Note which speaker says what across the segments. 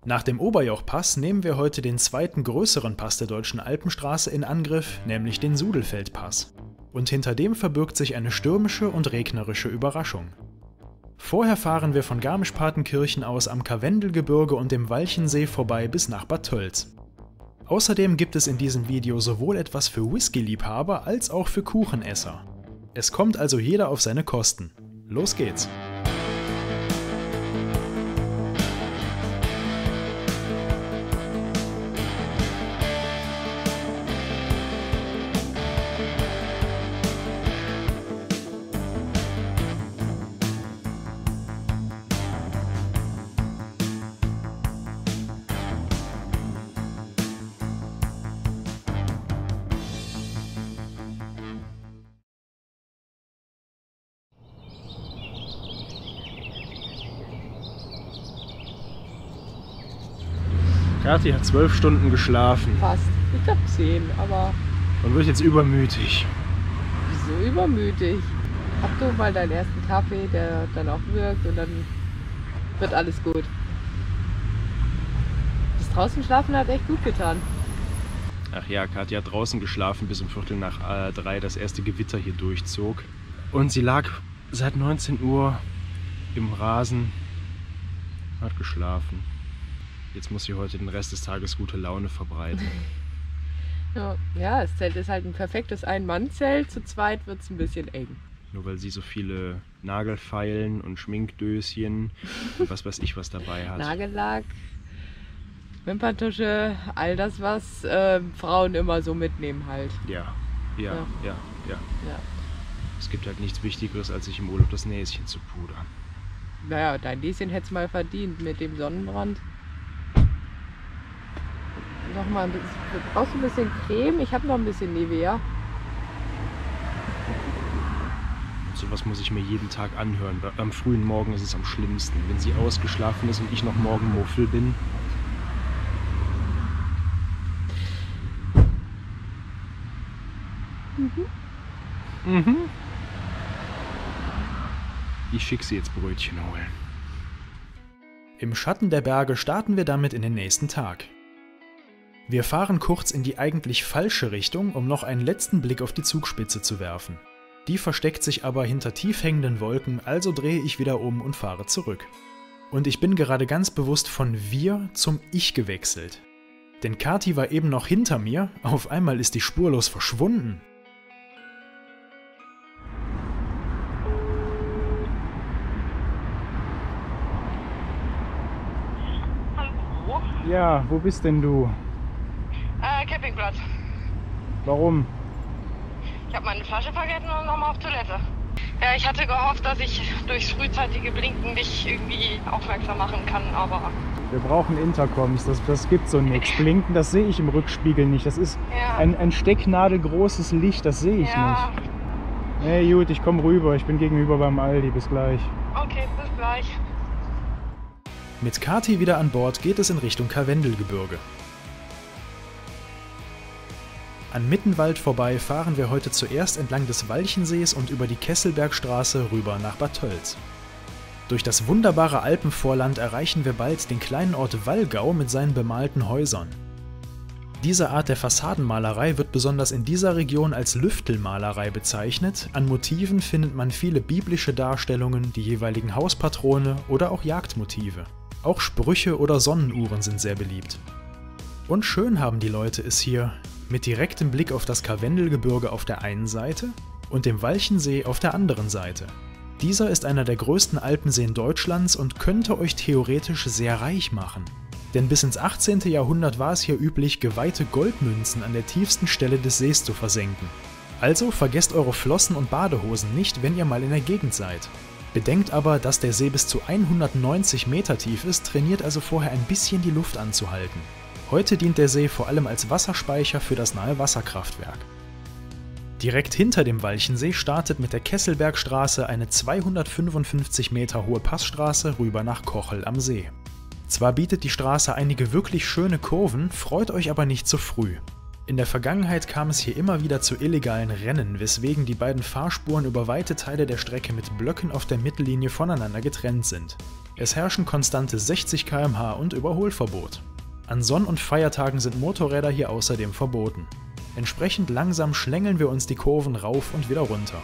Speaker 1: Nach dem Oberjochpass nehmen wir heute den zweiten größeren Pass der Deutschen Alpenstraße in Angriff, nämlich den Sudelfeldpass. Und hinter dem verbirgt sich eine stürmische und regnerische Überraschung. Vorher fahren wir von Garmisch-Partenkirchen aus am Karwendelgebirge und dem Walchensee vorbei bis nach Bad Tölz. Außerdem gibt es in diesem Video sowohl etwas für Whisky-Liebhaber als auch für Kuchenesser. Es kommt also jeder auf seine Kosten. Los geht's! Kathi hat 12 Stunden geschlafen.
Speaker 2: Fast. Ich glaube 10, aber...
Speaker 1: Und wird jetzt übermütig.
Speaker 2: Wieso übermütig? Hab du mal deinen ersten Kaffee, der dann auch wirkt und dann wird alles gut. Das draußen schlafen hat echt gut getan.
Speaker 1: Ach ja, Kathi hat draußen geschlafen, bis um 2:45 das erste Gewitter hier durchzog. Und sie lag seit 19 Uhr im Rasen, hat geschlafen. Jetzt muss sie heute den Rest des Tages gute Laune verbreiten.
Speaker 2: Ja, das Zelt ist halt ein perfektes Ein-Mann-Zelt. Zu zweit wird es ein bisschen eng.
Speaker 1: Nur weil sie so viele Nagelfeilen und Schminkdöschen und was weiß ich was dabei hat.
Speaker 2: Nagellack, Wimperntusche, all das, was Frauen immer so mitnehmen halt.
Speaker 1: Ja.
Speaker 2: Ja.
Speaker 1: Es gibt halt nichts Wichtigeres, als sich im Urlaub das Näschen zu pudern.
Speaker 2: Naja, dein Näschen hätte es mal verdient mit dem Sonnenbrand. Noch mal ein bisschen, brauchst du ein bisschen Creme? Ich habe noch ein bisschen Nivea.
Speaker 1: Und sowas muss ich mir jeden Tag anhören. Am frühen Morgen ist es am schlimmsten, wenn sie ausgeschlafen ist und ich noch Morgenmuffel bin. Ich schicke sie jetzt Brötchen holen. Im Schatten der Berge starten wir damit in den nächsten Tag. Wir fahren kurz in die eigentlich falsche Richtung, um noch einen letzten Blick auf die Zugspitze zu werfen. Die versteckt sich aber hinter tief hängenden Wolken, also drehe ich wieder um und fahre zurück. Und ich bin gerade ganz bewusst von wir zum Ich gewechselt. Denn Kathi war eben noch hinter mir, auf einmal ist die spurlos verschwunden.
Speaker 3: Hallo?
Speaker 1: Ja, wo bist denn du?
Speaker 3: Campingplatz.
Speaker 1: Warum?
Speaker 3: Ich habe meine Flasche vergessen und nochmal auf Toilette. Ja, ich hatte gehofft, dass ich durchs frühzeitige Blinken dich irgendwie aufmerksam machen kann, aber...
Speaker 1: Wir brauchen Intercoms, das gibt so nichts. Blinken, das sehe ich im Rückspiegel nicht. Das ist ein stecknadelgroßes Licht, das sehe ich nicht. Nee, gut, ich komme rüber. Ich bin gegenüber beim Aldi. Bis gleich.
Speaker 3: Okay, bis gleich.
Speaker 1: Mit Kathi wieder an Bord geht es in Richtung Karwendelgebirge. An Mittenwald vorbei fahren wir heute zuerst entlang des Walchensees und über die Kesselbergstraße rüber nach Bad Tölz. Durch das wunderbare Alpenvorland erreichen wir bald den kleinen Ort Wallgau mit seinen bemalten Häusern. Diese Art der Fassadenmalerei wird besonders in dieser Region als Lüftelmalerei bezeichnet. An Motiven findet man viele biblische Darstellungen, die jeweiligen Hauspatrone oder auch Jagdmotive. Auch Sprüche oder Sonnenuhren sind sehr beliebt. Und schön haben die Leute es hier, mit direktem Blick auf das Karwendelgebirge auf der einen Seite und dem Walchensee auf der anderen Seite. Dieser ist einer der größten Alpenseen Deutschlands und könnte euch theoretisch sehr reich machen. Denn bis ins 18. Jahrhundert war es hier üblich, geweihte Goldmünzen an der tiefsten Stelle des Sees zu versenken. Also vergesst eure Flossen und Badehosen nicht, wenn ihr mal in der Gegend seid. Bedenkt aber, dass der See bis zu 190 Meter tief ist, trainiert also vorher ein bisschen die Luft anzuhalten. Heute dient der See vor allem als Wasserspeicher für das nahe Wasserkraftwerk. Direkt hinter dem Walchensee startet mit der Kesselbergstraße eine 255 Meter hohe Passstraße rüber nach Kochel am See. Zwar bietet die Straße einige wirklich schöne Kurven, freut euch aber nicht zu früh. In der Vergangenheit kam es hier immer wieder zu illegalen Rennen, weswegen die beiden Fahrspuren über weite Teile der Strecke mit Blöcken auf der Mittellinie voneinander getrennt sind. Es herrschen konstante 60 km/h und Überholverbot. An Sonn- und Feiertagen sind Motorräder hier außerdem verboten. Entsprechend langsam schlängeln wir uns die Kurven rauf und wieder runter.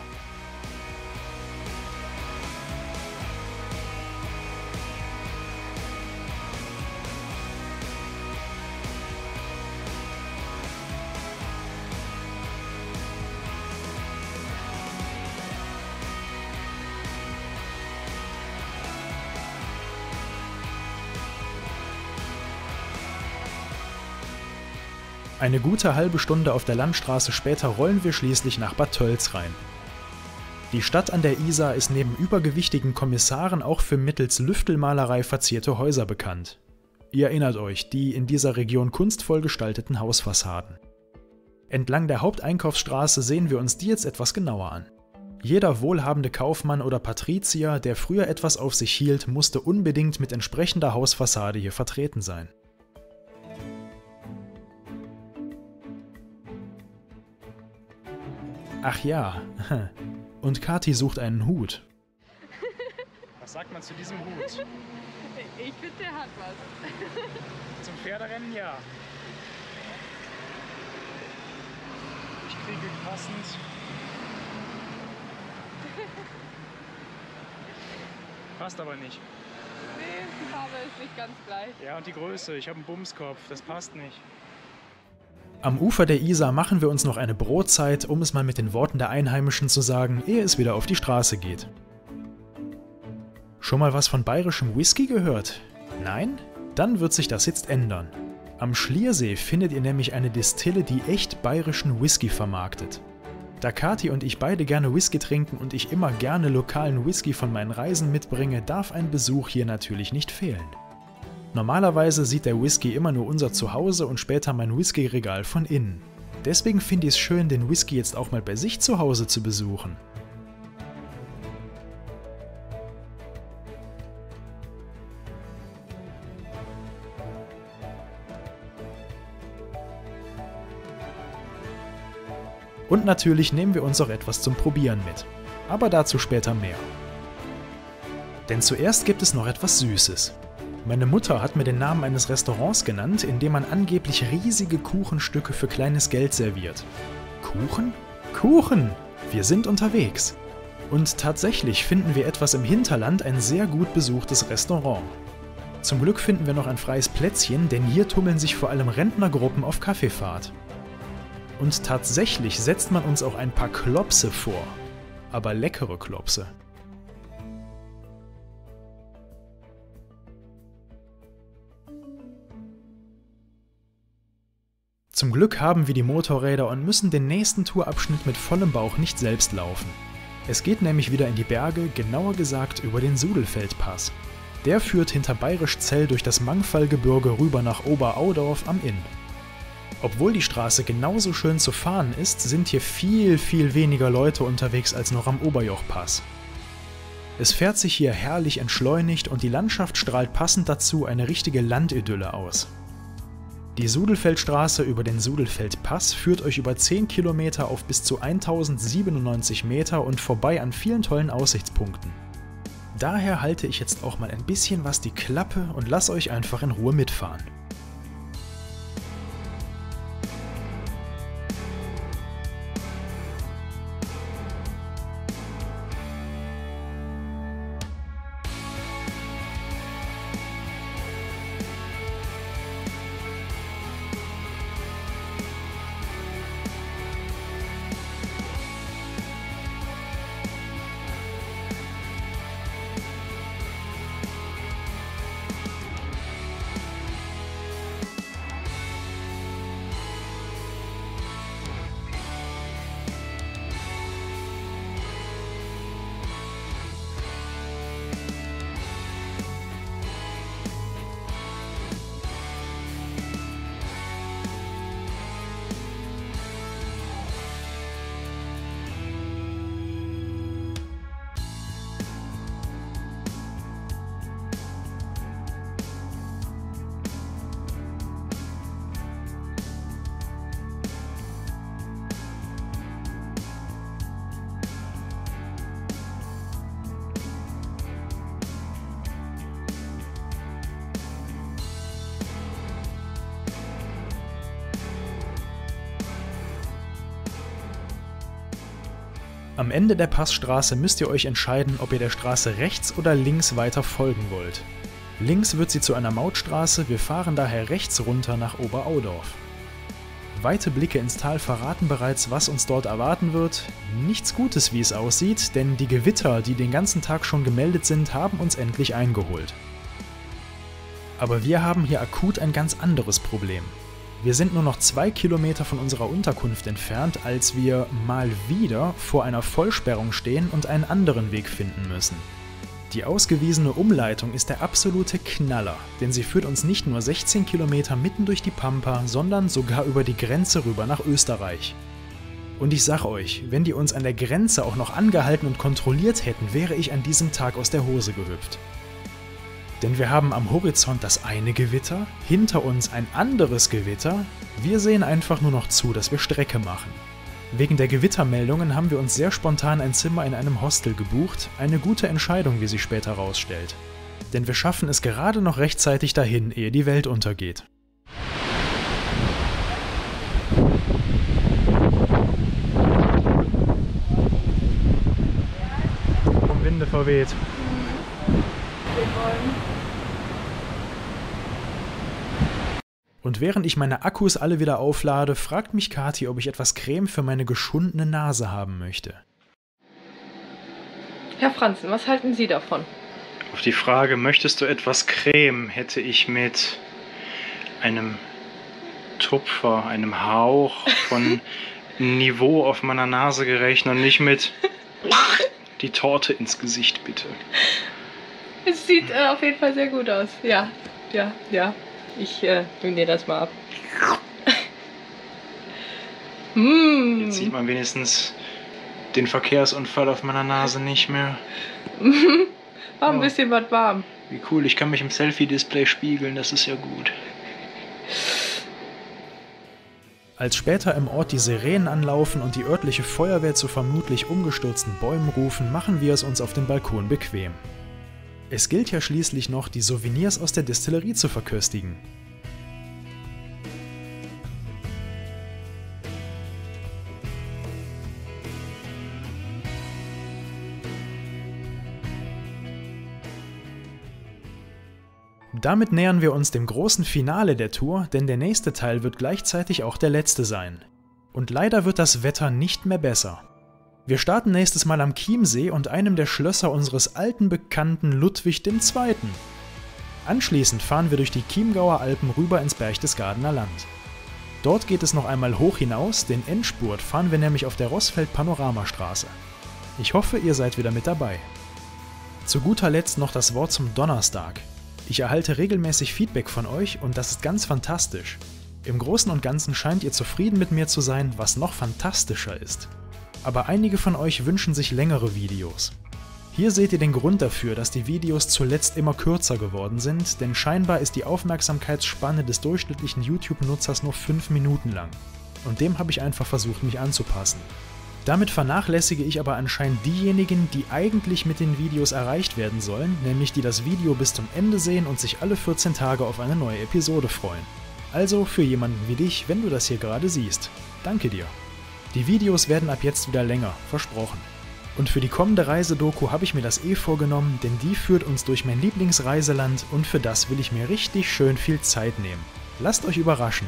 Speaker 1: Eine gute halbe Stunde auf der Landstraße später rollen wir schließlich nach Bad Tölz rein. Die Stadt an der Isar ist neben übergewichtigen Kommissaren auch für mittels Lüftelmalerei verzierte Häuser bekannt. Ihr erinnert euch, die in dieser Region kunstvoll gestalteten Hausfassaden. Entlang der Haupteinkaufsstraße sehen wir uns die jetzt etwas genauer an. Jeder wohlhabende Kaufmann oder Patrizier, der früher etwas auf sich hielt, musste unbedingt mit entsprechender Hausfassade hier vertreten sein. Ach ja, und Kathi sucht einen Hut.
Speaker 4: Was sagt man zu diesem Hut?
Speaker 2: Ich finde, der hat was.
Speaker 4: Zum Pferderennen ja. Ich kriege passend. Passt aber nicht.
Speaker 2: Nee, die Farbe ist nicht ganz gleich.
Speaker 4: Ja, und die Größe. Ich habe einen Bumskopf. Das passt nicht.
Speaker 1: Am Ufer der Isar machen wir uns noch eine Brotzeit, um es mal mit den Worten der Einheimischen zu sagen, ehe es wieder auf die Straße geht. Schon mal was von bayerischem Whisky gehört? Nein? Dann wird sich das jetzt ändern. Am Schliersee findet ihr nämlich eine Distille, die echt bayerischen Whisky vermarktet. Da Kathi und ich beide gerne Whisky trinken und ich immer gerne lokalen Whisky von meinen Reisen mitbringe, darf ein Besuch hier natürlich nicht fehlen. Normalerweise sieht der Whisky immer nur unser Zuhause und später mein Whiskyregal von innen. Deswegen finde ich es schön, den Whisky jetzt auch mal bei sich zu Hause zu besuchen. Und natürlich nehmen wir uns auch etwas zum Probieren mit. Aber dazu später mehr. Denn zuerst gibt es noch etwas Süßes. Meine Mutter hat mir den Namen eines Restaurants genannt, in dem man angeblich riesige Kuchenstücke für kleines Geld serviert. Kuchen? Kuchen! Wir sind unterwegs. Und tatsächlich finden wir etwas im Hinterland ein sehr gut besuchtes Restaurant. Zum Glück finden wir noch ein freies Plätzchen, denn hier tummeln sich vor allem Rentnergruppen auf Kaffeefahrt. Und tatsächlich setzt man uns auch ein paar Klopse vor. Aber leckere Klopse. Zum Glück haben wir die Motorräder und müssen den nächsten Tourabschnitt mit vollem Bauch nicht selbst laufen. Es geht nämlich wieder in die Berge, genauer gesagt über den Sudelfeldpass. Der führt hinter Bayrischzell durch das Mangfallgebirge rüber nach Oberaudorf am Inn. Obwohl die Straße genauso schön zu fahren ist, sind hier viel weniger Leute unterwegs als noch am Oberjochpass. Es fährt sich hier herrlich entschleunigt und die Landschaft strahlt passend dazu eine richtige Landidylle aus. Die Sudelfeldstraße über den Sudelfeldpass führt euch über 10 Kilometer auf bis zu 1097 Meter und vorbei an vielen tollen Aussichtspunkten. Daher halte ich jetzt auch mal ein bisschen was die Klappe und lasse euch einfach in Ruhe mitfahren. Am Ende der Passstraße müsst ihr euch entscheiden, ob ihr der Straße rechts oder links weiter folgen wollt. Links wird sie zu einer Mautstraße, wir fahren daher rechts runter nach Oberaudorf. Weite Blicke ins Tal verraten bereits, was uns dort erwarten wird. Nichts Gutes, wie es aussieht, denn die Gewitter, die den ganzen Tag schon gemeldet sind, haben uns endlich eingeholt. Aber wir haben hier akut ein ganz anderes Problem. Wir sind nur noch 2 Kilometer von unserer Unterkunft entfernt, als wir mal wieder vor einer Vollsperrung stehen und einen anderen Weg finden müssen. Die ausgewiesene Umleitung ist der absolute Knaller, denn sie führt uns nicht nur 16 Kilometer mitten durch die Pampa, sondern sogar über die Grenze rüber nach Österreich. Und ich sag euch, wenn die uns an der Grenze auch noch angehalten und kontrolliert hätten, wäre ich an diesem Tag aus der Hose gehüpft. Denn wir haben am Horizont das eine Gewitter, hinter uns ein anderes Gewitter, wir sehen einfach nur noch zu, dass wir Strecke machen. Wegen der Gewittermeldungen haben wir uns sehr spontan ein Zimmer in einem Hostel gebucht, eine gute Entscheidung, wie sich später rausstellt. Denn wir schaffen es gerade noch rechtzeitig dahin, ehe die Welt untergeht.
Speaker 4: Vom Winde verweht.
Speaker 1: Und während ich meine Akkus alle wieder auflade, fragt mich Kathi, ob ich etwas Creme für meine geschundene Nase haben möchte.
Speaker 2: Herr Franzen, was halten Sie davon?
Speaker 4: Auf die Frage, möchtest du etwas Creme, hätte ich mit einem Tupfer, einem Hauch von Niveau auf meiner Nase gerechnet und nicht mit die Torte ins Gesicht, bitte.
Speaker 2: Es sieht auf jeden Fall sehr gut aus. Ja. Ich nehme dir das mal ab.
Speaker 4: Jetzt sieht man wenigstens den Verkehrsunfall auf meiner Nase nicht mehr.
Speaker 2: War ein bisschen was warm.
Speaker 4: Wie cool, ich kann mich im Selfie-Display spiegeln, das ist ja gut.
Speaker 1: Als später im Ort die Sirenen anlaufen und die örtliche Feuerwehr zu vermutlich umgestürzten Bäumen rufen, machen wir es uns auf dem Balkon bequem. Es gilt ja schließlich noch, die Souvenirs aus der Destillerie zu verköstigen. Damit nähern wir uns dem großen Finale der Tour, denn der nächste Teil wird gleichzeitig auch der letzte sein. Und leider wird das Wetter nicht mehr besser. Wir starten nächstes Mal am Chiemsee und einem der Schlösser unseres alten Bekannten Ludwig II. Anschließend fahren wir durch die Chiemgauer Alpen rüber ins Berchtesgadener Land. Dort geht es noch einmal hoch hinaus, den Endspurt fahren wir nämlich auf der Rossfeld-Panoramastraße. Ich hoffe, ihr seid wieder mit dabei. Zu guter Letzt noch das Wort zum Donnerstag. Ich erhalte regelmäßig Feedback von euch und das ist ganz fantastisch. Im Großen und Ganzen scheint ihr zufrieden mit mir zu sein, was noch fantastischer ist. Aber einige von euch wünschen sich längere Videos. Hier seht ihr den Grund dafür, dass die Videos zuletzt immer kürzer geworden sind, denn scheinbar ist die Aufmerksamkeitsspanne des durchschnittlichen YouTube-Nutzers nur 5 Minuten lang. Und dem habe ich einfach versucht, mich anzupassen. Damit vernachlässige ich aber anscheinend diejenigen, die eigentlich mit den Videos erreicht werden sollen, nämlich die das Video bis zum Ende sehen und sich alle 14 Tage auf eine neue Episode freuen. Also für jemanden wie dich, wenn du das hier gerade siehst. Danke dir. Die Videos werden ab jetzt wieder länger, versprochen. Und für die kommende Reisedoku habe ich mir das vorgenommen, denn die führt uns durch mein Lieblingsreiseland und für das will ich mir richtig schön viel Zeit nehmen. Lasst euch überraschen.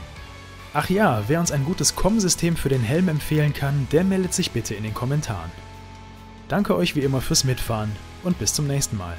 Speaker 1: Ach ja, wer uns ein gutes COM-System für den Helm empfehlen kann, der meldet sich bitte in den Kommentaren. Danke euch wie immer fürs Mitfahren und bis zum nächsten Mal.